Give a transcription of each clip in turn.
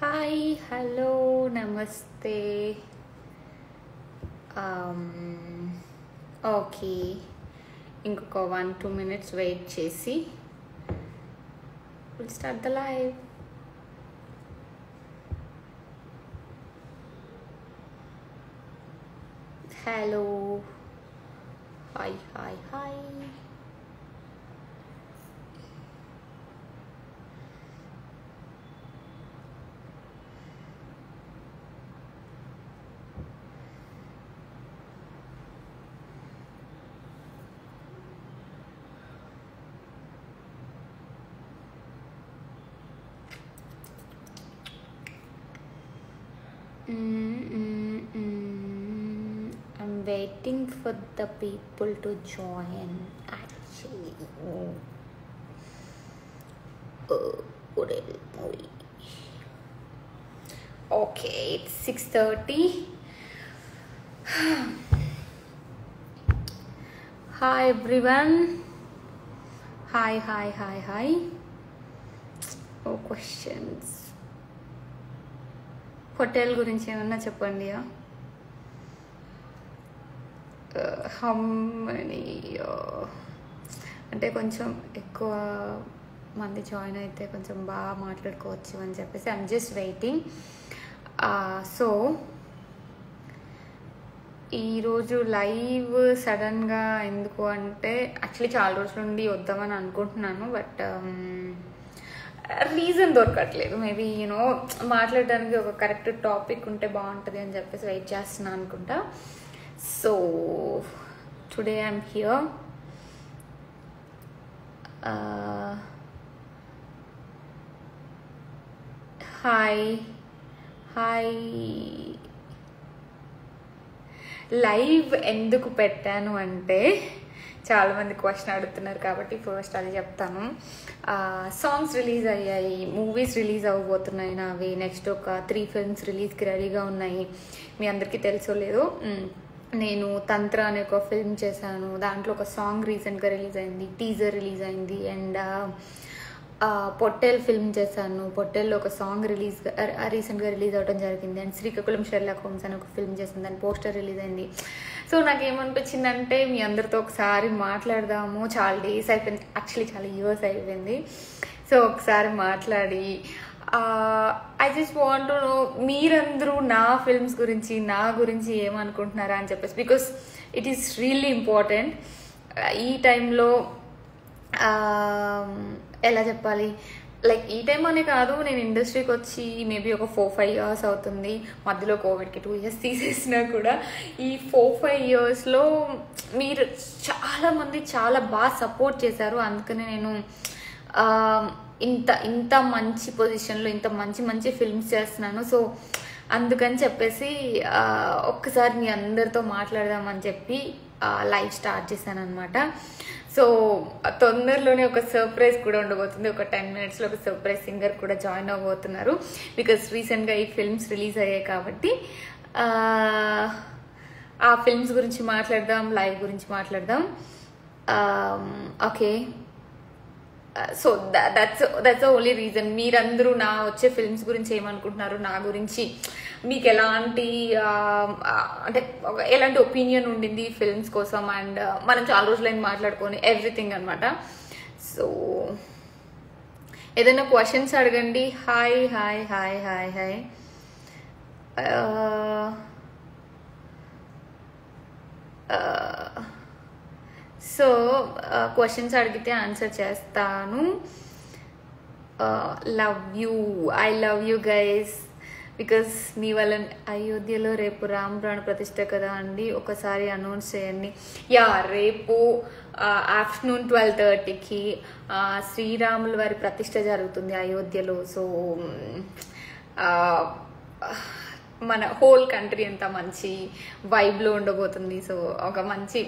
Hi hello నమస్తే. Okay, ఇంకొక 1-2 minutes wait చేసి will start the live. Hello, hi hi hi. I'm waiting for the people to join actually. Movie. Okay, it's 6:30. Hi everyone. Hi. Oh, questions. Hotel గురించి ఏమన్నా చెప్పండి. How many అంటే కొంచెం ఎక్కువ మంది జాయిన్ అయితే కొంచెం బాగా మాట్లాడుకోవచ్చు అని చెప్పేసి ఐఎమ్ జస్ట్ వెయిటింగ్. సో ఈరోజు లైవ్ సడన్గా ఎందుకు అంటే యాక్చువల్లీ చాలా రోజుల నుండి వద్దామని అనుకుంటున్నాను, బట్ రీజన్ దొరకట్లేదు. మేబీ మాట్లాడడానికి ఒక కరెక్ట్ టాపిక్ ఉంటే బాగుంటుంది అని చెప్పేసి వెయిట్ చేస్తున్నాను అనుకుంటా. So today I'm here. Hi. Live ఎందుకు పెట్టాను అంటే చాలామంది క్వశ్చన్ అడుగుతున్నారు కాబట్టి ఫస్ట్ అది చెప్తాను. సాంగ్స్ రిలీజ్ అయ్యాయి, మూవీస్ రిలీజ్ అవ్వబోతున్నాయి నావి. నెక్స్ట్ ఒక 3 films రిలీజ్కి రెడీగా ఉన్నాయి. మీ అందరికీ తెలుసో లేదో, నేను తంత్ర అనే ఒక ఫిల్మ్ చేశాను. దాంట్లో ఒక సాంగ్ రీసెంట్గా రిలీజ్ అయింది, టీజర్ రిలీజ్ అయింది. అండ్ పొట్టేల్ ఫిల్మ్ చేశాను. పొట్టేల్లో ఒక సాంగ్ రీసెంట్గా రిలీజ్ అవ్వడం జరిగింది. అండ్ శ్రీకాకుళం షెర్లాక్ హోమ్స్ అని ఒక ఫిల్మ్ చేసింది, దాని పోస్టర్ రిలీజ్ అయింది. సో నాకేమనిపించిందంటే మీ అందరితో ఒకసారి మాట్లాడదాము. చాలా డేస్ అయిపోయింది, యాక్చువల్లీ చాలా ఇయర్స్ అయిపోయింది. సో ఒకసారి మాట్లాడి I just want to know మీరందరూ నా ఫిల్మ్స్ గురించి, నా గురించి ఏమనుకుంటున్నారా అని చెప్పేసి, because it is really important ఈ టైంలో. ఎలా చెప్పాలి, లైక్ ఈ టైం అనే కాదు, నేను ఇండస్ట్రీకి వచ్చి మేబీ ఒక 4-5 years అవుతుంది. మధ్యలో కోవిడ్కి 2 years తీసేసినా కూడా ఈ 4-5 yearsలో మీరు చాలామంది చాలా బాగా సపోర్ట్ చేశారు. అందుకనే నేను ఇంత మంచి పొజిషన్లో ఇంత మంచి ఫిల్మ్స్ చేస్తున్నాను. సో అందుకని చెప్పేసి ఒక్కసారి మీ అందరితో మాట్లాడదామని చెప్పి లైవ్ స్టార్ట్ చేశాను అనమాట. సో తొందరలోనే ఒక సర్ప్రైజ్ కూడా ఉండబోతుంది. ఒక 10 minutesలో ఒక సర్ప్రైజ్ సింగర్ కూడా జాయిన్ అవ్వబోతున్నారు, బికాస్ రీసెంట్గా ఈ ఫిల్మ్స్ రిలీజ్ అయ్యాయి కాబట్టి. ఆ ఫిల్మ్స్ గురించి మాట్లాడదాం, లైవ్ గురించి మాట్లాడదాం. Okay, so that's the only reason. మీరందరూ నా వచ్చే ఫిల్మ్స్ గురించి ఏమనుకుంటున్నారు, నా గురించి మీకు ఎలాంటి అంటే ఎలాంటి ఒపీనియన్ ఉండింది ఫిల్మ్స్ కోసం, అండ్ మనం చాలా రోజులైన మాట్లాడుకొని ఎవ్రీథింగ్ అనమాట. సో ఏదైనా క్వశ్చన్స్ అడగండి. హాయ్. సో క్వశ్చన్స్ అడిగితే ఆన్సర్ చేస్తాను. I love you guys, because మీ వల్ల అయోధ్యలో రేపు రామ్ ప్రాణ ప్రతిష్ట కదా అండి, ఒకసారి అనౌన్స్ చేయండి. రేపు ఆఫ్టర్నూన్ 12:30కి శ్రీరాముల వారి ప్రతిష్ట జరుగుతుంది అయోధ్యలో. సో మన హోల్ కంట్రీ అంతా మంచి వైబ్లో ఉండబోతుంది. సో ఒక మంచి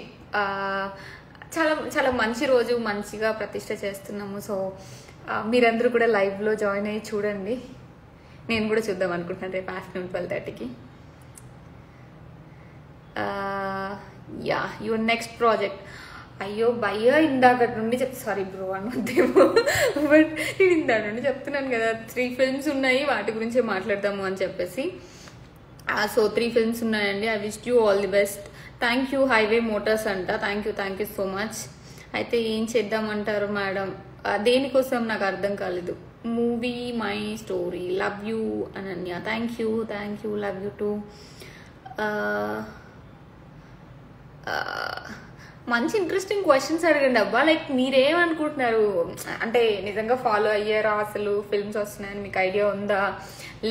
చాలా మంచి రోజు, మంచిగా ప్రతిష్ట చేస్తున్నాము. సో మీరందరూ కూడా లైవ్లో జాయిన్ అయ్యి చూడండి. నేను కూడా చూద్దాం అనుకుంటున్నాను రేపు ఆఫ్టర్నూన్ 12:30కి. యువర్ నెక్స్ట్ ప్రాజెక్ట్ అయ్యో భయ్య ఇందాక నుండి సారీ బ్రో అనొద్దేమో, బట్ నేను ఇందాక నుండి చెప్తున్నాను కదా 3 ఫిల్మ్స్ ఉన్నాయి, వాటి గురించే మాట్లాడదాము అని చెప్పేసి. సో 3 ఫిల్మ్స్ ఉన్నాయండి. I wish you all the best. Thank you highway motors అంట. Thank you so much. అయితే ఏం చేద్దామంటారు మేడం? దేనికోసం నాకు అర్థం కాలేదు. Movie my story, love you Ananya. Thank you love you too. మంచి ఇంట్రెస్టింగ్ క్వశ్చన్స్ అడగండి అబ్బా. లైక్ మీరేమనుకుంటున్నారు, అంటే నిజంగా ఫాలో అయ్యారా అసలు ఫిల్మ్స్ వస్తున్నాయని మీకు ఐడియా ఉందా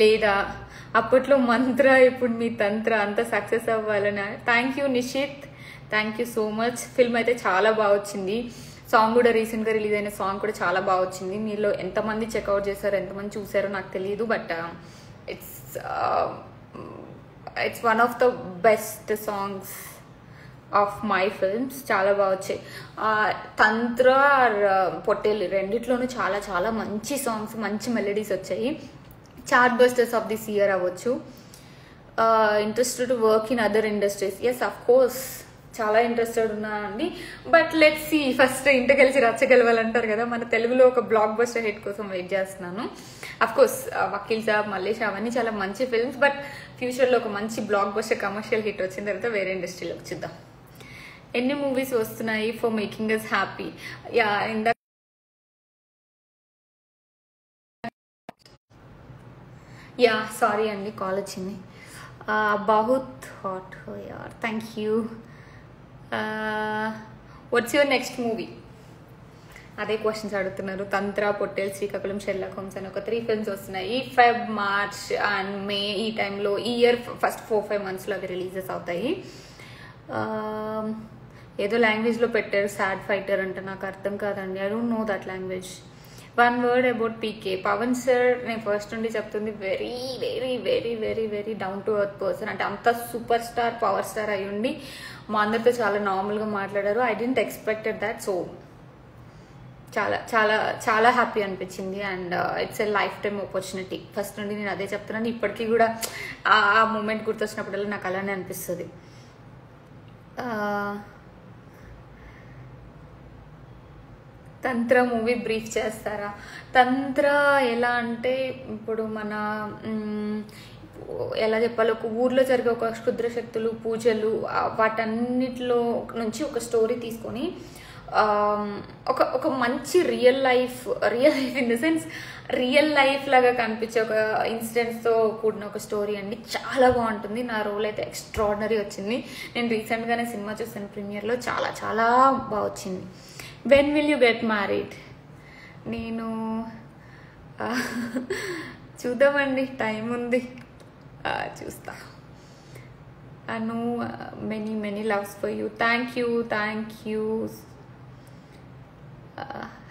లేదా? అప్పట్లో మంత్ర, ఇప్పుడు మీ తంత్ర అంత సక్సెస్ అవ్వాలని. Thank you Nishith, thank you so much. Film అయితే చాలా బాగా వచ్చింది. సాంగ్ కూడా రీసెంట్గా రిలీజ్ అయిన సాంగ్ కూడా చాలా బాగా వచ్చింది. మీలో ఎంతమంది చెక్అవుట్ చేశారో ఎంతమంది చూసారో నాకు తెలియదు, but it's one of the best songs of my films. చాలా బాగా వచ్చాయి. తంత్ర పొట్టేలు రెండిట్లోనూ చాలా చాలా మంచి సాంగ్స్, మంచి మెలడీస్ వచ్చాయి. Chart busters of this year అవ్వచ్చు. Interested to work in other industries? Yes of course, చాలా ఇంట్రెస్టెడ్ ఉన్నా అండి. బట్ లెట్స్ సీ, ఫస్ట్ ఇంట కలిసి రచ్చగలవాలంటారు కదా, మన తెలుగులో ఒక బ్లాక్ బస్టర్ హిట్ కోసం వెయిట్ చేస్తున్నాను. అఫ్ కోర్స్ వకీల్ సాబ్, మల్లేష్ అవన్నీ చాలా మంచి ఫిల్మ్స్, బట్ ఫ్యూచర్లో ఒక మంచి బ్లాక్ బస్టర్ కమర్షియల్ హిట్ వచ్చిన తర్వాత వేరే ఇండస్ట్రీలోకి చూద్దాం. ఎన్ని మూవీస్ వస్తున్నాయి for making us happy? Yeah sorry అండి, కాల్ వచ్చింది. బహుత్ హాట్ హో యార్. Thank you. What's your next movie? అదే క్వశ్చన్స్ అడుగుతున్నారు. తంత్ర, పొట్టేల్, శ్రీకాకుళం, షెర్లాక్ హోమ్స్ అని ఒక 3 ఫిల్మ్స్ వస్తున్నాయి. ఫెబ్, మార్చ్ అండ్ మే, ఈ టైంలో ఈ ఇయర్ ఫస్ట్ 4-5 మంత్స్లో అవి రిలీజెస్ అవుతాయి. ఏదో లాంగ్వేజ్లో పెట్టారు, సాడ్ ఫైటర్ అంటే నాకు అర్థం కాదండి. I don't know that language. One word about PK. Pawan sir నేను ఫస్ట్ నుండి చెప్తుంది, very very very very very down to earth person. అంటే అంత సూపర్ స్టార్, పవర్ స్టార్ అయ్యుండి మా అందరితో చాలా నార్మల్గా మాట్లాడారు. I didn't expected that. So చాలా చాలా చాలా హ్యాపీ అనిపించింది. And it's a lifetime opportunity. First నుండి నేను అదే చెప్తున్నాను. ఇప్పటికీ కూడా ఆ మూమెంట్ గుర్తొచ్చినప్పుడల్లా నాకు అలానే అనిపిస్తుంది. తంత్ర మూవీ బ్రీఫ్ చేస్తారా? తంత్ర ఎలా అంటే, ఇప్పుడు మన ఎలా చెప్పాలి, ఒక ఊర్లో జరిగే ఒక క్షుద్ర శక్తులు, పూజలు, వాటన్నిటిలో నుంచి ఒక స్టోరీ తీసుకొని ఒక మంచి real life in the sense real life లాగా కనిపించే ఒక ఇన్సిడెంట్స్తో కూడిన ఒక స్టోరీ అండి. చాలా బాగుంటుంది. నా రోల్ అయితే ఎక్స్ట్రాడినరీ వచ్చింది. నేను రీసెంట్గానే సినిమా చూసాను ప్రీమియర్లో, చాలా చాలా బాగా వచ్చింది. When will you get married? నేను చూద్దామండి, టైం ఉంది, చూస్తా. Anu many many loves for you. Thank you.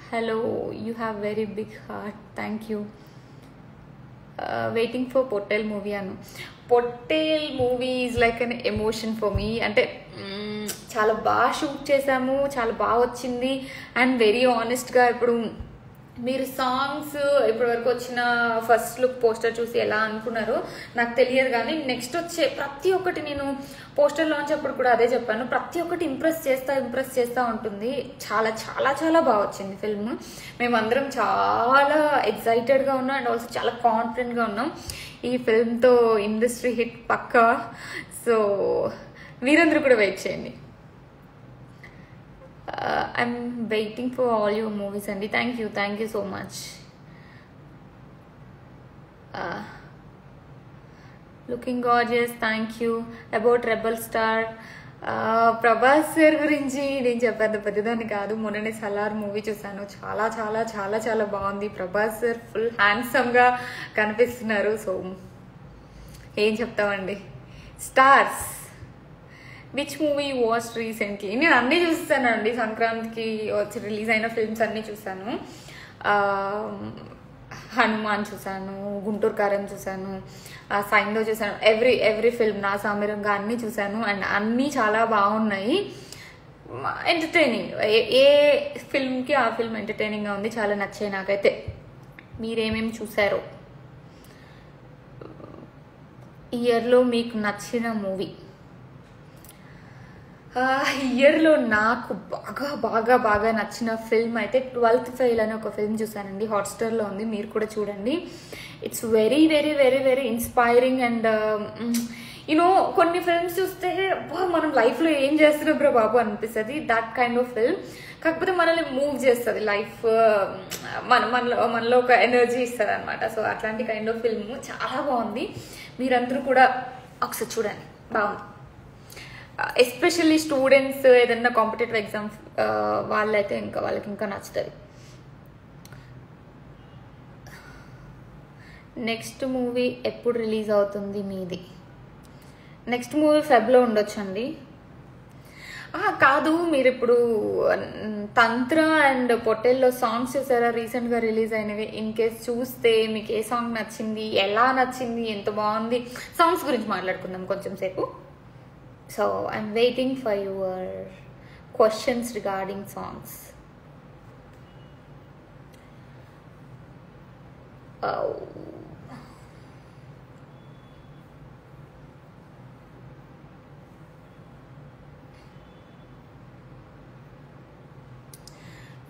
Hello, you have very big heart. Thank you. Waiting for Pottel movie Anu. Pottel movie is like an emotion for me. అంటే చాలా బాగా shoot చేసాము, చాలా బాగా వచ్చింది. అండ్ వెరీ ఆనెస్ట్గా, ఇప్పుడు మీరు సాంగ్స్ ఇప్పటివరకు వచ్చిన ఫస్ట్ లుక్ పోస్టర్ చూసి ఎలా అనుకున్నారో నాకు తెలియదు, కానీ నెక్స్ట్ వచ్చే ప్రతి ఒక్కటి, నేను పోస్టర్ లాంచ్ అప్పుడు కూడా అదే చెప్పాను, ప్రతి ఒక్కటి ఇంప్రెస్ చేస్తూ ఉంటుంది. చాలా చాలా చాలా బాగా వచ్చింది ఫిల్మ్. మేమందరం చాలా ఎక్సైటెడ్గా ఉన్నాం అండ్ ఆల్సో చాలా కాన్ఫిడెంట్గా ఉన్నాం. ఈ ఫిల్మ్తో ఇండస్ట్రీ హిట్ పక్కా. సో మీరందరూ కూడా వెయిట్ చేయండి. I'm waiting for all your movies అండి. Thank you so much. Looking gorgeous. Thank you. About rebel star, Prabhas sir గురించి నేను చెప్పేంత పెద్దదాన్ని కాదు. మొన్ననే సలార్ మూవీ చూసాను, చాలా చాలా చాలా చాలా బాగుంది. ప్రభాస్ సార్ ఫుల్ హ్యాండ్సమ్గా కనిపిస్తున్నారు. సో ఏం చెప్తామండి. Stars, which movie watch recently? నేను అన్నీ చూస్తానండి. సంక్రాంతికి వచ్చి రిలీజ్ అయిన ఫిల్మ్స్ అన్నీ చూసాను. హనుమాన్ చూసాను, గుంటూరు కారం చూసాను, సైందో చూసాను. ఎవ్రీ ఫిల్మ్, నా సామిరంగా అన్నీ చూసాను. అండ్ అన్నీ చాలా బాగున్నాయి. ఎంటర్టైనింగ్, ఏ ఫిల్మ్కి ఆ ఫిల్మ్ ఎంటర్టైనింగ్గా ఉంది. చాలా నచ్చాయి నాకైతే. మీరేమేమి చూసారో? ఈ ఇయర్లో మీకు నచ్చిన మూవీ? ఇయర్లో నాకు బాగా బాగా బాగా నచ్చిన ఫిల్మ్ అయితే 12th ఫెయిల్ అని ఒక ఫిల్మ్ చూసానండి. హాట్స్టార్లో ఉంది, మీరు కూడా చూడండి. It's very very very very inspiring and you know కొన్ని ఫిల్మ్స్ చూస్తే మనం లైఫ్లో ఏం చేస్తున్నాం బ్రో బాబు అనిపిస్తుంది. That kind of film. కాకపోతే మనల్ని మూవ్ చేస్తుంది లైఫ్, మనలో ఒక ఎనర్జీ ఇస్తుంది అనమాట. సో అట్లాంటి కైండ్ ఆఫ్ ఫిల్మ్ చాలా బాగుంది. మీరందరూ కూడా ఒకసారి చూడండి, బాగుంది. ఎస్పెషల్లీ స్టూడెంట్స్ ఏదైనా కాంపిటేటివ్ ఎగ్జామ్స్ వాళ్ళకి ఇంకా నచ్చుతుంది. నెక్స్ట్ మూవీ ఎప్పుడు రిలీజ్ అవుతుంది మీది? నెక్స్ట్ మూవీ ఫెబ్లో ఉండొచ్చండి. కాదు, మీరు ఇప్పుడు తంత్ర అండ్ పొట్టెల్లో సాంగ్స్ చూసారా రీసెంట్గా రిలీజ్ అయినవి? ఇన్ కేస్ చూస్తే మీకు ఏ సాంగ్ నచ్చింది, ఎలా నచ్చింది, ఎంత బాగుంది, సాంగ్స్ గురించి మాట్లాడుకుందాం కొంచెం సేపు. So I'm waiting for your questions regarding songs.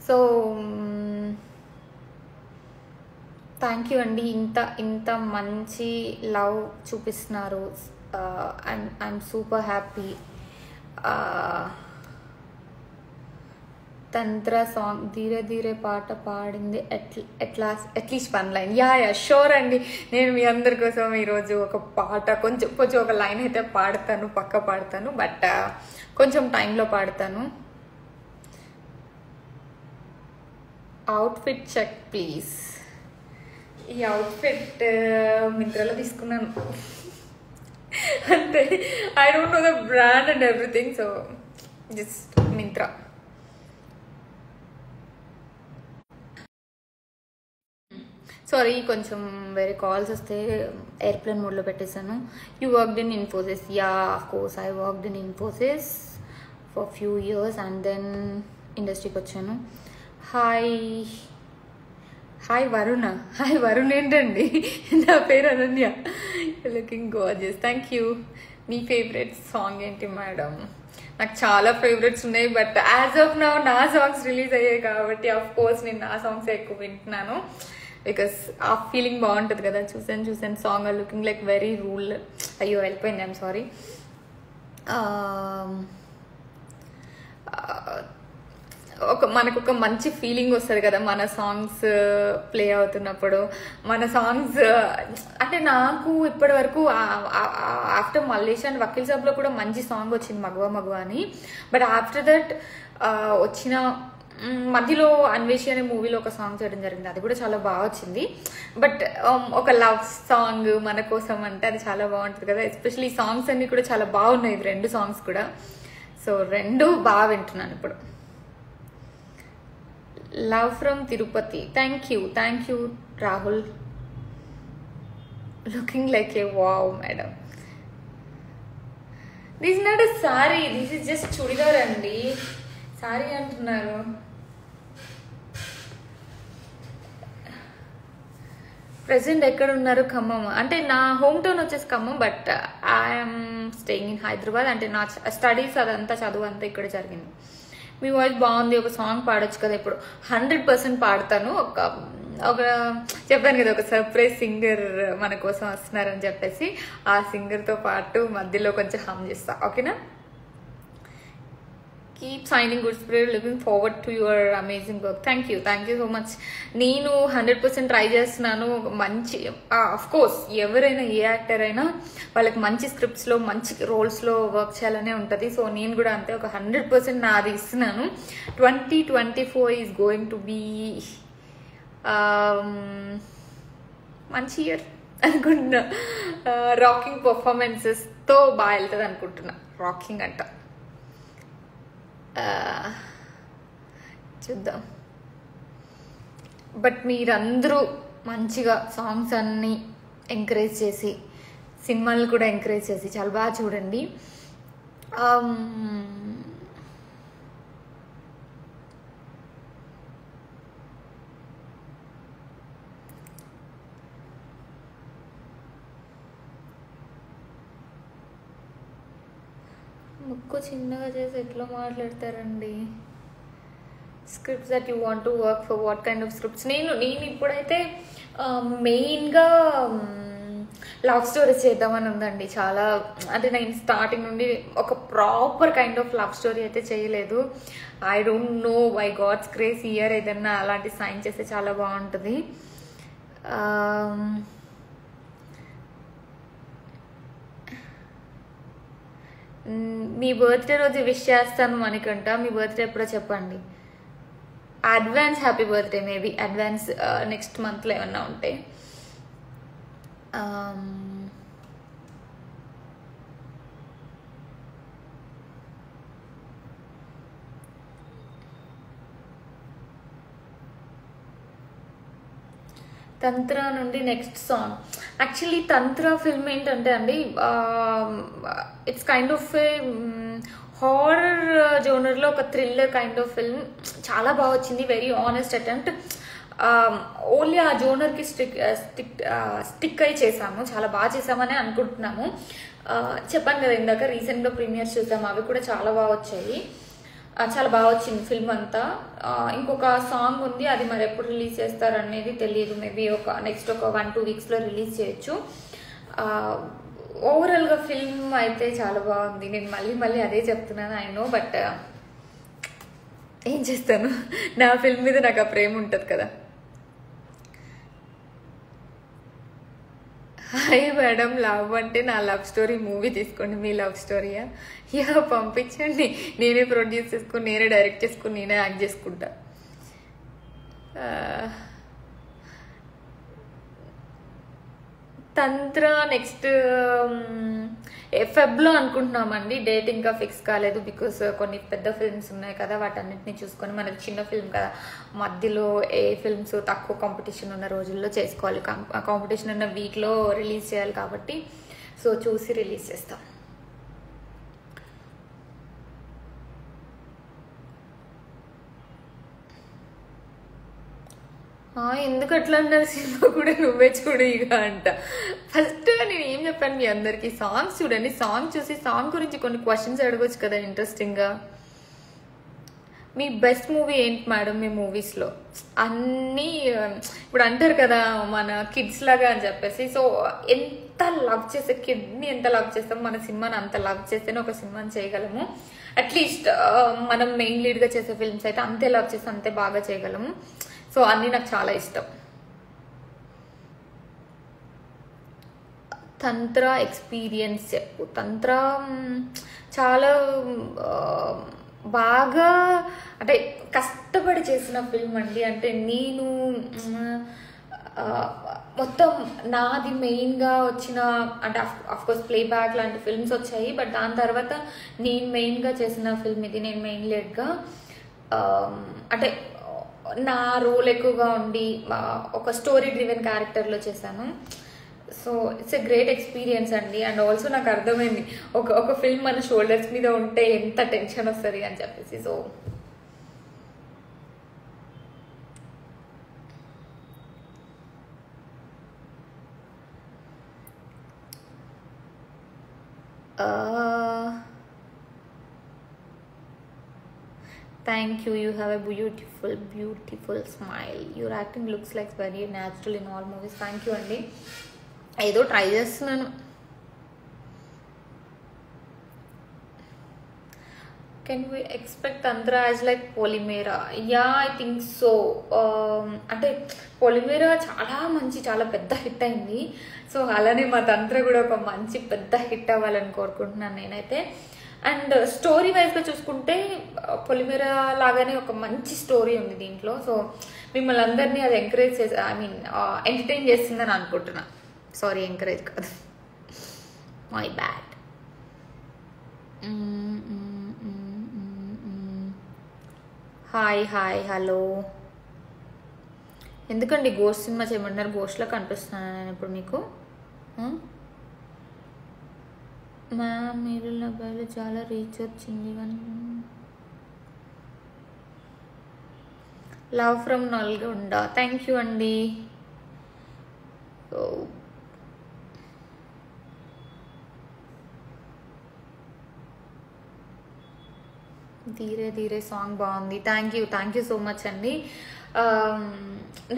So thank you అండి, ఇంత మంచి లవ్ చూపిస్తున్నారు. I'm super happy. Tantra song ధీరే ధీరే పాట పాడింది అట్లీస్ట్ 1 లైన్. యా షూర్ అండి, నేను మీ అందరి కోసం ఈరోజు ఒక పాట కొంచెం ఒక లైన్ అయితే పక్కా పాడతాను, బట్ కొంచెం టైంలో పాడతాను. Outfit check please. ఈ అవుట్ఫిట్ మింత్రాలో తీసుకున్నాను అంటే I don't know the brand and everything, so just Myntra. Sorry, కొంచెం వేరే కాల్స్ వస్తే ఎయిర్ప్లేన్ మోడ్లో పెట్టేశాను. You worked in Infosys? Yeah, of course I worked in Infosys for few years and then ఇండస్ట్రీకి వచ్చాను. హాయ్ వరుణ్ ఏంటండి, నా పేరు Ananya. Looking gorgeous, thank you. మీ ఫేవరెట్ సాంగ్ ఏంటి మేడం? నాకు చాలా ఫేవరెట్స్ ఉన్నాయి, బట్ యాజ్ ఆఫ్ నౌ నా సాంగ్స్ రిలీజ్ అయ్యాయి కాబట్టి ఆఫ్ కోర్స్ నేను నా సాంగ్స్ ఎక్కువ వింటున్నాను. బికాస్ ఆ ఫీలింగ్ బాగుంటుంది కదా. చూసాను song looking like very rule. అయ్యో వెళ్ళిపోయింది, ఐఎమ్ సారీ. మనకు ఒక మంచి ఫీలింగ్ వస్తుంది కదా మన సాంగ్స్ ప్లే అవుతున్నప్పుడు. మన సాంగ్స్ అంటే నాకు ఇప్పటి వరకు ఆఫ్టర్ మల్లేష్ అండ్ వకీల్ సాబ్లో కూడా మంచి సాంగ్ వచ్చింది, మగువ అని. బట్ ఆఫ్టర్ దట్ వచ్చిన మధ్యలో అన్వేషి అనే మూవీలో ఒక సాంగ్ చేయడం జరిగింది, అది కూడా చాలా బాగా వచ్చింది. బట్ ఒక లవ్ సాంగ్ మన కోసం అంటే అది చాలా బాగుంటుంది కదా. ఎస్పెషల్లీ సాంగ్స్ అన్ని కూడా చాలా బాగున్నాయి, 2 సాంగ్స్ కూడా. సో 2 బాగా వింటున్నాను ఇప్పుడు. Love from Tirupati. Thank you Rahul. Looking like A wow madam. This not a sorry, this is just churidar అండి. సారీ అంటున్నారు. ప్రెసెంట్ ఎక్కడ ఉన్నారు? ఖమ్మం. అంటే నా హోమ్ టౌన్ వచ్చేసి Khammam, but I'm staying in Hyderabad. అంటే నా స్టడీస్ అదంతా చదువు అంతా ఇక్కడ జరిగింది. మీ వాయిస్ బాగుంది, ఒక సాంగ్ పాడొచ్చు కదా. ఇప్పుడు 100% పాడతాను. ఒక చెప్పాను కదా, ఒక సర్ప్రైజ్ సింగర్ మన కోసం వస్తున్నారని చెప్పేసి ఆ సింగర్తో పాటు మధ్యలో కొంచెం హమ్ చేస్తా, ఓకేనా? Keep signing good spirit, looking forward to your amazing work. Thank you so much. నేను 100% ట్రై చేస్తున్నాను. మంచి ఆఫ్ కోర్స్ ఎవరైనా ఏ యాక్టర్ అయినా వాళ్ళకి మంచి స్క్రిప్ట్స్లో మంచి రోల్స్లో వర్క్ చేయాలనే ఉంటుంది. సో నేను కూడా అంతే, ఒక 100% నాది ఇస్తున్నాను. 2024 ఈజ్ గోయింగ్ టు బీ మంచి ఇయర్ అనుకుంటున్నా. రాకింగ్ పర్ఫార్మెన్సెస్తో బాగా వెళ్తుంది అనుకుంటున్నా. రాకింగ్ అంట, చూద్దాం. బట్ మీరందరూ మంచిగా సాంగ్స్ అన్నీ ఎంకరేజ్ చేసి, సినిమాలు కూడా ఎంకరేజ్ చేసి చాలా బాగా చూడండి. ముక్కు చిన్నగా చేసి ఎట్లా మాట్లాడతారండి? Scripts that you want to work for, what kind of scripts? నేను ఇప్పుడు మెయిన్గా లవ్ స్టోరీస్ చేద్దామని ఉందండి. చాలా అంటే నేను స్టార్టింగ్ నుండి ఒక proper kind of love story అయితే చేయలేదు. I don't know by God's grace year ఏదన్నా అలాంటి సైన్ చేస్తే చాలా బాగుంటుంది. మీ బర్త్డే రోజు విష్ చేస్తాను అనుకుంట. మీ బర్త్డే ఎప్పుడో చెప్పండి. Advance happy birthday. Maybe advance next మంత్లో ఏమన్నా ఉంటే. తంత్ర నుండి next song. Actually Tantra film ఏంటంటే అండి, it's kind of a horror జోనర్లో ఒక థ్రిల్లర్ కైండ్ ఆఫ్ ఫిల్మ్. చాలా బాగా వచ్చింది. Very honest attempt. ఓన్లీ ఆ జోనర్కి స్టిక్ అయి చేసాము. చాలా బాగా చేసామని అనుకుంటున్నాము. చెప్పాను కదా ఇందాక, రీసెంట్గా ప్రీమియర్స్ చూసాము. అవి కూడా చాలా బాగా వచ్చాయి. చాలా బాగా వచ్చింది ఫిల్మ్ అంతా. ఇంకొక సాంగ్ ఉంది, అది మరి ఎప్పుడు రిలీజ్ చేస్తారు అనేది తెలియదు. మేబీ నెక్స్ట్ ఒక 1-2 వీక్స్లో రిలీజ్ చేయొచ్చు. ఓవరాల్గా ఫిల్మ్ అయితే చాలా బాగుంది. నేను మళ్ళీ అదే చెప్తున్నాను, ఐ నో. బట్ ఏం చేస్తాను, నా ఫిల్మ్ మీద నాకు ఆ ప్రేమ ఉంటుంది కదా. హాయ్ మేడం, లవ్ అంటే నా లవ్ స్టోరీ మూవీ తీసుకోండి. మీ లవ్ స్టోరీయా? యా, పంపించండి. నేనే ప్రొడ్యూస్ చేసుకుని, నేనే డైరెక్ట్ చేసుకుని, నేనే యాక్ట్ చేసుకుంటా. తంత్ర నెక్స్ట్ ఫెబ్లో అనుకుంటున్నామండి. డేట్ ఇంకా ఫిక్స్ కాలేదు. బికాస్ కొన్ని పెద్ద ఫిల్మ్స్ ఉన్నాయి కదా, వాటన్నిటిని చూసుకొని, మనకి చిన్న ఫిల్మ్ కదా, మధ్యలో ఏ ఫిల్మ్స్ తక్కువ కాంపిటీషన్ ఉన్న రోజుల్లో చేసుకోవాలి. కాంపిటీషన్ ఉన్న వీక్లో రిలీజ్ చేయాలి కాబట్టి, సో చూసి రిలీజ్ చేస్తాం. ఎందుకు అట్లా అన్నారు? సినిమా కూడా నువ్వే చూడు ఇక అంట. ఫస్ట్ నేను ఏం చెప్పాను మీ అందరికి, సాంగ్స్ చూడండి. సాంగ్ చూసి సాంగ్ గురించి కొన్ని క్వశ్చన్స్ అడగొచ్చు కదా ఇంట్రెస్టింగ్గా. మీ బెస్ట్ మూవీ ఏంటి మేడం మీ మూవీస్లో? అన్నీ ఇప్పుడు అంటారు కదా మన కిడ్స్ లాగా అని చెప్పేసి. సో ఎంత లవ్ చేసే కిడ్ని ఎంత లవ్ చేస్తాం, మన సినిమాని అంత లవ్ చేస్తేనే ఒక సినిమాని చేయగలము. అట్లీస్ట్ మనం మెయిన్ లీడ్గా చేసే ఫిల్మ్స్ అయితే అంతే లవ్ చేస్తే అంతే బాగా చేయగలము. సో అన్నీ నాకు చాలా ఇష్టం. తంత్ర ఎక్స్పీరియన్స్ చెప్పు. తంత్ర చాలా బాగా అంటే కష్టపడి చేసిన ఫిల్మ్ అండి. అంటే నేను మొత్తం నాది మెయిన్గా వచ్చిన, అంటే అఫ్కోర్స్ ప్లేబ్యాక్ లాంటి ఫిల్మ్స్ వచ్చాయి, బట్ దాని తర్వాత నేను మెయిన్గా చేసిన ఫిల్మ్ ఇది. నేను మెయిన్ లీడ్గా అంటే నా రోల్ ఎక్కువగా ఉండి ఒక స్టోరీ డ్రివెన్ క్యారెక్టర్లో చేశాను. So it's a great experience అండి. అండ్ ఆల్సో నాకు అర్థమైంది ఒక ఫిల్మ్ మన షోల్డర్స్ మీద ఉంటే ఎంత టెన్షన్ వస్తుంది అని చెప్పేసి. So thank you. You have a beautiful smile. Your acting looks like very natural in all movies. Thank you అండి. ఏదో ట్రై చేస్తున్నాను. Can we expect Tantra as like Polimera? Yeah, I think so. అంటే పొలిమేరా చాలా పెద్ద hit అయింది. So అలానే మా తంత్ర కూడా ఒక మంచి పెద్ద హిట్ అవ్వాలని కోరుకుంటున్నాను నేనైతే. అండ్ స్టోరీ వైజ్గా చూసుకుంటే పొలిమేరా లాగానే ఒక మంచి స్టోరీ ఉంది దీంట్లో. సో మిమ్మల్ని అందరినీ అది ఎంకరేజ్ చేసి, ఐ మీన్ ఎంటర్టైన్ చేస్తుందని అనుకుంటున్నా. సారీ, ఎంకరేజ్ కాదు, మై బ్యాడ్. Hi hello. ఎందుకండి గోస్ట్ సినిమా చేయమంటున్నారు? గోస్ట్లో కనిపిస్తున్నాను నేను ఇప్పుడు మీకు. మ్యామ్ మీరు నా బయలు చాలా రీచ్ వచ్చింది. Love from Nalgonda. Thank you అండి. ధీరే ధీరే సాంగ్ బాగుంది. థ్యాంక్ యూ సో మచ్ అండి.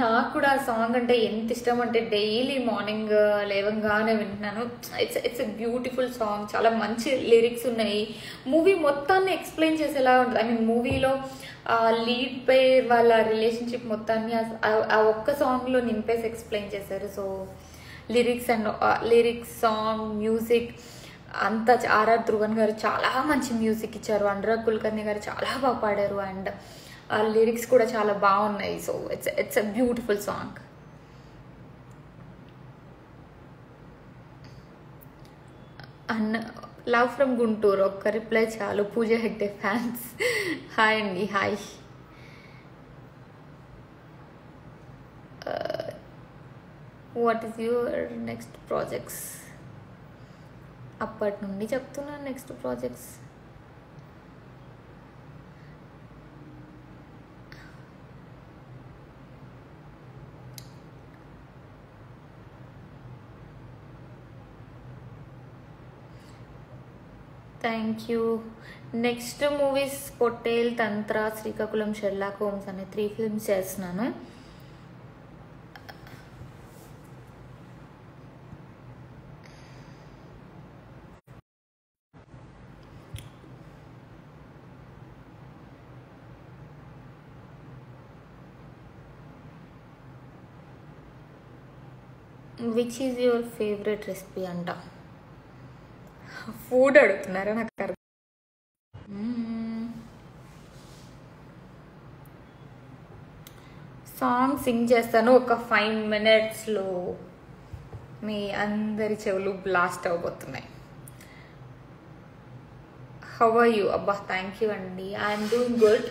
నాకు కూడా ఆ సాంగ్ అంటే ఎంత ఇష్టం అంటే డైలీ మార్నింగ్ లేవంగానే వింటున్నాను. It's a beautiful song. చాలా మంచి లిరిక్స్ ఉన్నాయి. మూవీ మొత్తాన్ని ఎక్స్ప్లెయిన్ చేసేలా ఉంటుంది. ఐ మీన్ మూవీలో లీడ్ పేర్ వాళ్ళ రిలేషన్షిప్ మొత్తాన్ని ఆ ఒక్క సాంగ్లో నింపేసి ఎక్స్ప్లెయిన్ చేశారు. సో లిరిక్స్ సాంగ్ మ్యూజిక్ అంతా ఆర్ఆర్ ధ్రువన్ గారు చాలా మంచి మ్యూజిక్ ఇచ్చారు. అనురాగ్ కుల్కర్ణి గారు చాలా బాగా పాడారు. అండ్ ఆ లిరిక్స్ కూడా చాలా బాగున్నాయి. So it's a beautiful song. అన్న లవ్ ఫ్రమ్ గుంటూరు ఒక్క రిప్లై చాలు. పూజ హెగ్డే ఫ్యాన్స్. హాయ్ అండి. Hi. What is your next projects? అప్పటి నుండి చెప్తున్నాను next projects. Thank you. Next movies Pottel, Tantra, Srikakulam, Sherlock Holmes అనే 3 ఫిల్మ్స్ చేస్తున్నాను. Which is your favourite recipe అంట. ఫుడ్ అడుగుతున్నారా? నాకు సాంగ్ సింగ్ చేస్తాను ఒక 5 minutesలో. మీ అందరి చెవులు బ్లాస్ట్ అవబోతున్నాయి. How are you? అబ్బా థ్యాంక్ యూ అండి. I'm doing good.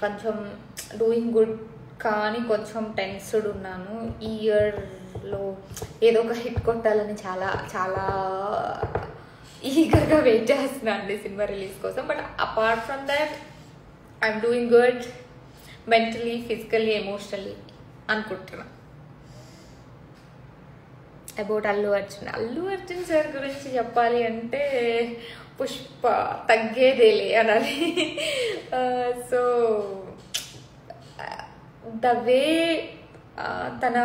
కొంచెం డూయింగ్ గుడ్ కానీ కొంచెం టెన్స్డ్ ఉన్నాను. ఈ ఇయర్లో ఏదో ఒక హిట్ కొట్టాలని చాలా చాలా ఈగర్గా వెయిట్ చేస్తున్నాను అండి సినిమా రిలీజ్ కోసం. But apart from that I'm doing good mentally, physically, emotionally అనుకుంటున్నాను. అబౌట్ అల్లు అర్జున్ సార్ గురించి చెప్పాలి అంటే పుష్ప తగ్గేదేలే అనాలి. సో ద వే తన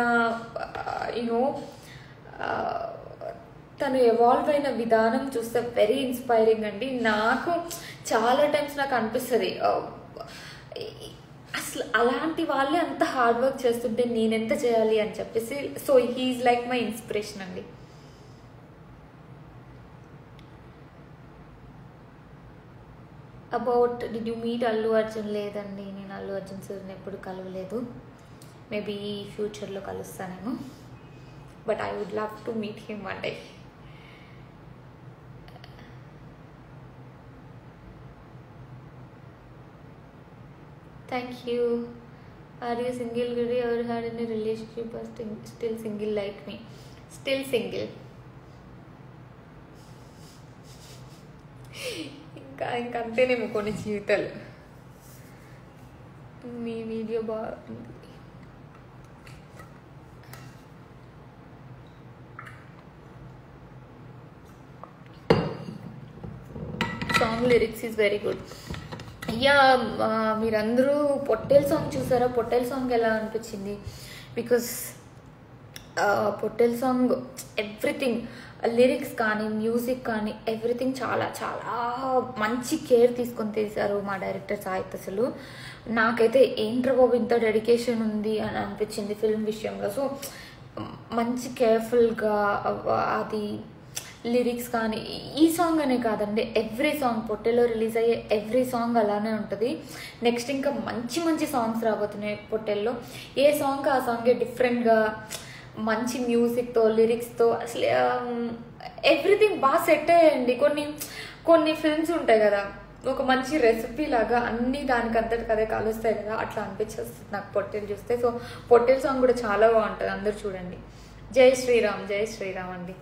తను ఎవాల్వ్ అయిన విధానం చూస్తే వెరీ ఇన్స్పైరింగ్ అండి. నాకు చాలా టైమ్స్ నాకు అనిపిస్తుంది అసలు అలాంటి వాళ్ళే అంత హార్డ్ వర్క్ చేస్తుంటే నేనెంత చేయాలి అని చెప్పేసి. So he is like my inspiration అండి. About did you meet Allu Arjun? లేదండి, నేను అల్లు అర్జున్ సార్ని ఎప్పుడు కలవలేదు. మేబీ ఫ్యూచర్లో కలుస్తానేమో. But I would love to meet him one day. Thank you. Are you single today or had any relationship or still single like me? Still single. ఇంకా అంతేనేమో కొన్ని జీవితాలు. మీ వీడియో బాగుంది. Song lyrics is very good. Yeah, మీరందరూ Pottel song చూసారా? Pottel song ఎలా అనిపించింది? Because Pottel song everything, lyrics కానీ music కానీ ఎవ్రీథింగ్ చాలా చాలా మంచి కేర్ తీసుకొని తీశారు మా డైరెక్టర్ సాహిత్. అసలు నాకైతే ఏంట్రా బాబు ఇంత డెడికేషన్ ఉంది అని అనిపించింది ఫిల్మ్ విషయంలో. సో మంచి కేర్ఫుల్గా అది లిరిక్స్ కానీ, ఈ సాంగ్ అనే కాదండి, ఎవ్రీ సాంగ్ పొట్టేలో రిలీజ్ అయ్యే ఎవ్రీ సాంగ్ అలానే ఉంటుంది. నెక్స్ట్ ఇంకా మంచి మంచి సాంగ్స్ రాబోతున్నాయి పొట్టేల్లో. ఏ సాంగ్ ఆ సాంగే డిఫరెంట్గా మంచి మ్యూజిక్తో, లిరిక్స్తో, అసలు ఎవ్రీథింగ్ బాగా సెట్ అయ్యాయండి. కొన్ని ఫిల్మ్స్ ఉంటాయి కదా, ఒక మంచి రెసిపీ లాగా అన్నీ దానికంతటి కదే కలుస్తాయి కదా, అట్లా అనిపించేస్తుంది నాకు పొట్టేలు చూస్తే. సో పొట్టేల్ సాంగ్ కూడా చాలా బాగుంటుంది, అందరు చూడండి. జై శ్రీరామ్, జై శ్రీరామ్ అండి.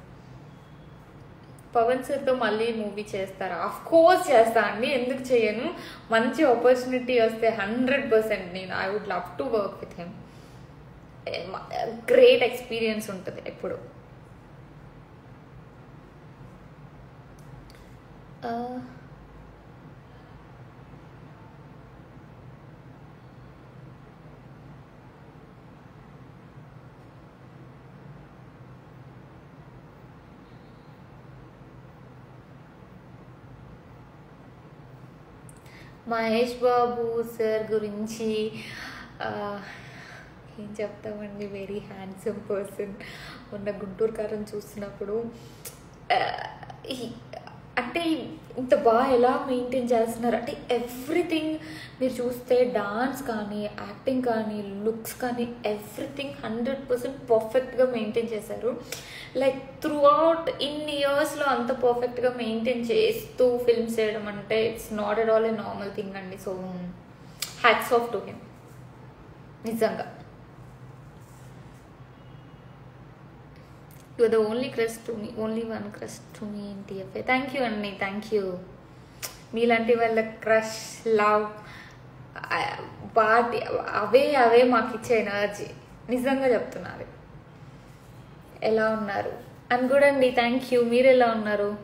పవన్ సార్తో మళ్ళీ మూవీ చేస్తారా? ఆఫ్ కోర్స్ చేస్తా అండి, ఎందుకు చేయను. మంచి ఆపర్చునిటీ వస్తే 100% నేను I would love to work with him. Great experience ఉంటుంది ఎప్పుడు. మహేష్ బాబు సార్ గురించి ఆ, ఏం చెప్తామండి, వెరీ హ్యాండ్సమ్ పర్సన్. ఉన్న గుంటూరు కారం చూస్తున్నప్పుడు ఆ, ఈ- అంటే ఇంత బాగా ఎలా మెయింటైన్ చేస్తున్నారు అంటే ఎవ్రీథింగ్ మీరు చూస్తే, డాన్స్ కానీ, యాక్టింగ్ కానీ, లుక్స్ కానీ, ఎవ్రీథింగ్ 100% పర్ఫెక్ట్గా మెయింటైన్ చేశారు. లైక్ త్రూ అవుట్ ఇన్ని ఇయర్స్లో అంత పర్ఫెక్ట్గా మెయింటైన్ చేస్తూ ఫిల్మ్స్ చేయడం అంటే it's not at all a normal thing అండి. So hats off to him నిజంగా. You are the only crush to me, only one crush to me in TFA. Thank you అండి, థ్యాంక్ యూ. మీలాంటి వాళ్ళ crush, love, వాటి అవే మాకు ఇచ్చే energy. నిజంగా చెప్తున్నారు. ఎలా ఉన్నారు? అని కూడా అండి, థ్యాంక్ యూ. మీరు ఎలా ఉన్నారు?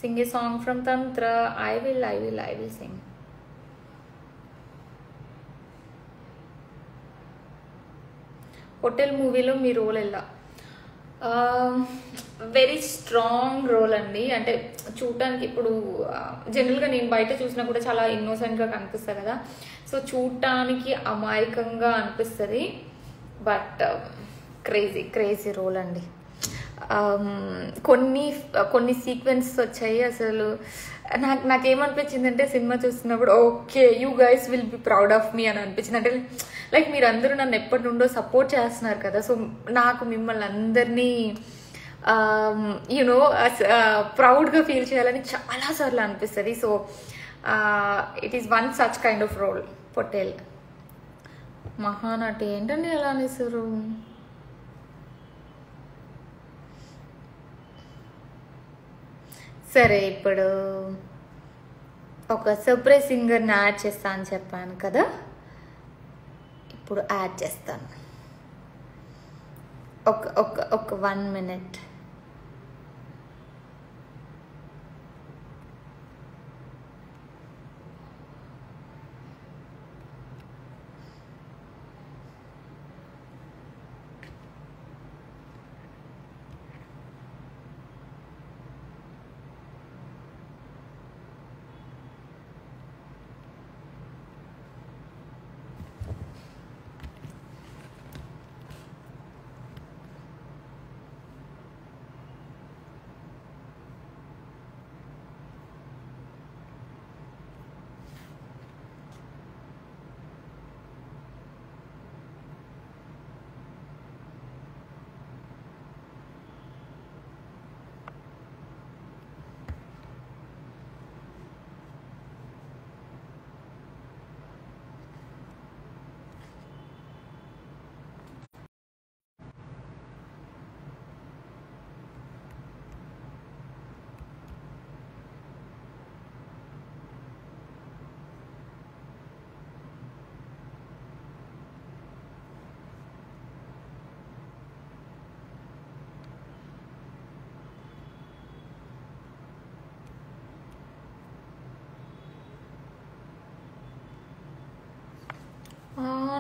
సింగ్ ఏ song from Tantra. I will sing. Hotel మూవీలో మీ రోల్ ఎలా? వెరీ స్ట్రాంగ్ రోల్ అండి. అంటే చూడటానికి ఇప్పుడు జనరల్గా నేను బయట చూసినా కూడా చాలా ఇన్నోసెంట్గా కనిపిస్తుంది కదా, సో చూడటానికి అమాయకంగా అనిపిస్తుంది. బట్ క్రేజీ రోల్ అండి. కొన్ని సీక్వెన్స్ వచ్చాయి అసలు. నాకేమనిపించిందంటే సినిమా చూస్తున్నప్పుడు okay you guys will be proud of me అని అనిపించింది. అంటే లైక్ మీరందరూ నన్ను ఎప్పటి నుండో సపోర్ట్ చేస్తున్నారు కదా, సో నాకు మిమ్మల్ని అందరినీ యూనో ప్రౌడ్గా ఫీల్ చేయాలని చాలాసార్లు అనిపిస్తుంది. So it is one such kind of role. Pottel Mahanati ఏంటండి ఎలా అనేసారు? సరే, ఇప్పుడు ఒక సర్ప్రైజ్ సింగర్ని యాడ్ చేస్తా అని చెప్పాను కదా, ఇప్పుడు యాడ్ చేస్తాను. ఒక 1 minute.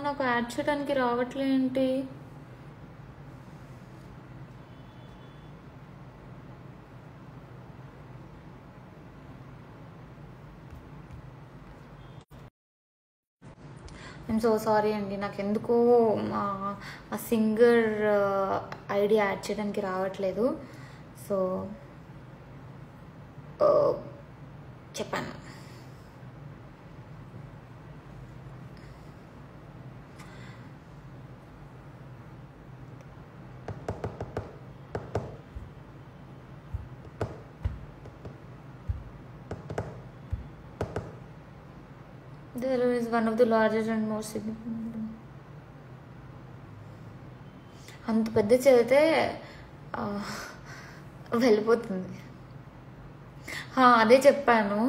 నాకు యాడ్ చేయడానికి రావట్లేంటి? ఐఎమ్ సో సారీ అండి, నాకు ఎందుకో ఆ సింగర్ ఐడి యాడ్ చేయడానికి రావట్లేదు. సో చెప్పాను. There is one of the largest and most significant. అంత పెద్ద చదివితే వెళ్ళిపోతుంది. అదే చెప్పాను,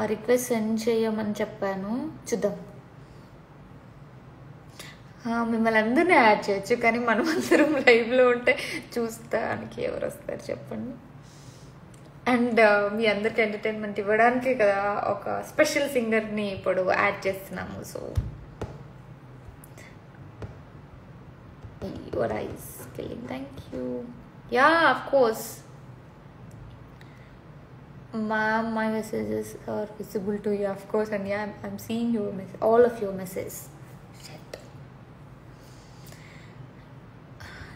రిక్వెస్ట్ సెండ్ చేయమని చెప్పాను. చూద్దాం. మిమ్మల్ని అందరినీ యాడ్ చేయొచ్చు, కానీ మనం అందరం లైవ్లో ఉంటే చూస్తానికి ఎవరు వస్తారు చెప్పండి. అండ్ మీ అందరికి ఎంటర్టైన్మెంట్ ఇవ్వడానికే కదా ఒక స్పెషల్ సింగర్ని ఇప్పుడు యాడ్ చేస్తున్నాము. So your eyes killing. Thank you. Yeah, of course. Ma'am, my messages are visible to you, of course, and yeah, I'm seeing your message, all of your messages. Shit.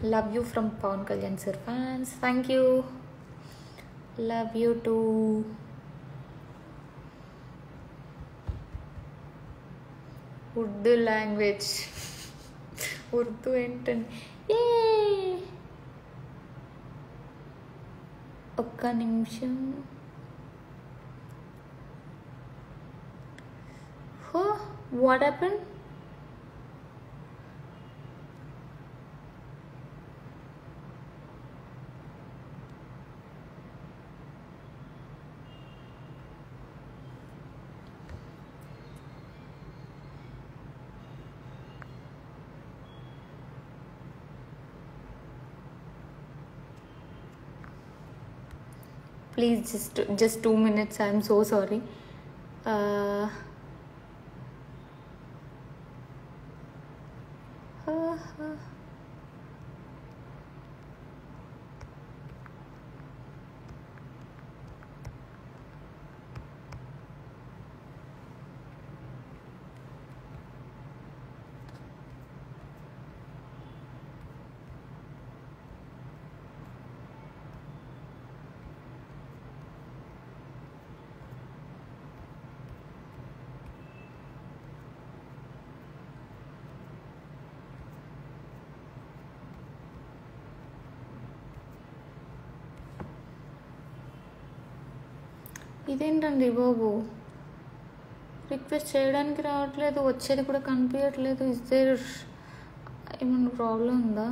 Love you from Pawan Kalyan sir fans. Thank you. Love you too. Urdu language. Urdu ఏంటండి? ఒక్క నిమిషం. What happened? Please just 2 minutes. I'm so sorry. ఇదేంటండి బాబు, request చేయడానికి రావట్లేదు, వచ్చేది కూడా కనిపించట్లేదు. Is there ఏమన్నా ప్రాబ్లం ఉందా?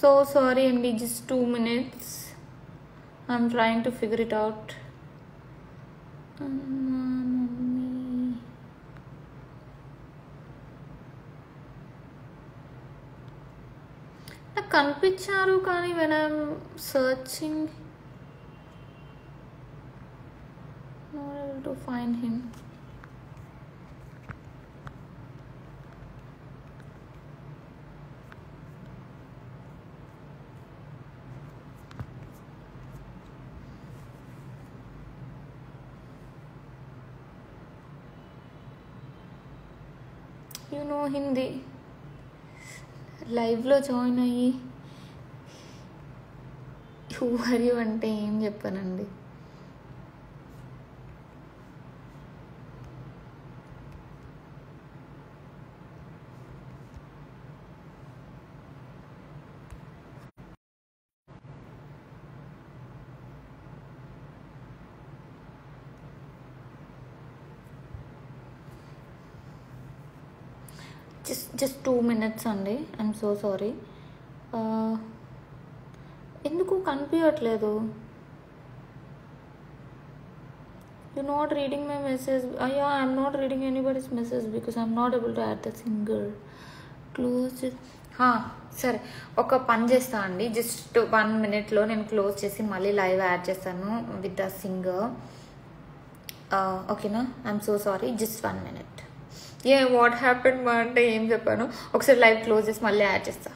So sorry అండి, just 2 minutes. I'm trying to figure it out. నాకు కనిపించారు కానీ when I'm searching not able to find him. You know Hindi లైవ్లో జాయిన్ అయ్యి హూ ఆర్ యూ అంటే ఏం చెప్పానండి. జస్ట్ 2 minutes అండి. I'm so sorry. ఎందుకు కనిపించట్లేదు? You not reading my message. అయ్యా, I'm not reading anybody's message because I'm not able to add the singer. Close. సరే, ఒక పని చేస్తా అండి. జస్ట్ 1 minute నేను క్లోజ్ చేసి మళ్ళీ లైవ్ యాడ్ చేస్తాను విత్ ద సింగర్. ఓకేనా? I'm so sorry. Just 1 minute. What happened మా అంటే ఏం చెప్పాను, ఒకసారి లైవ్ క్లోజ్ చేసి మళ్ళీ యాడ్ చేస్తా.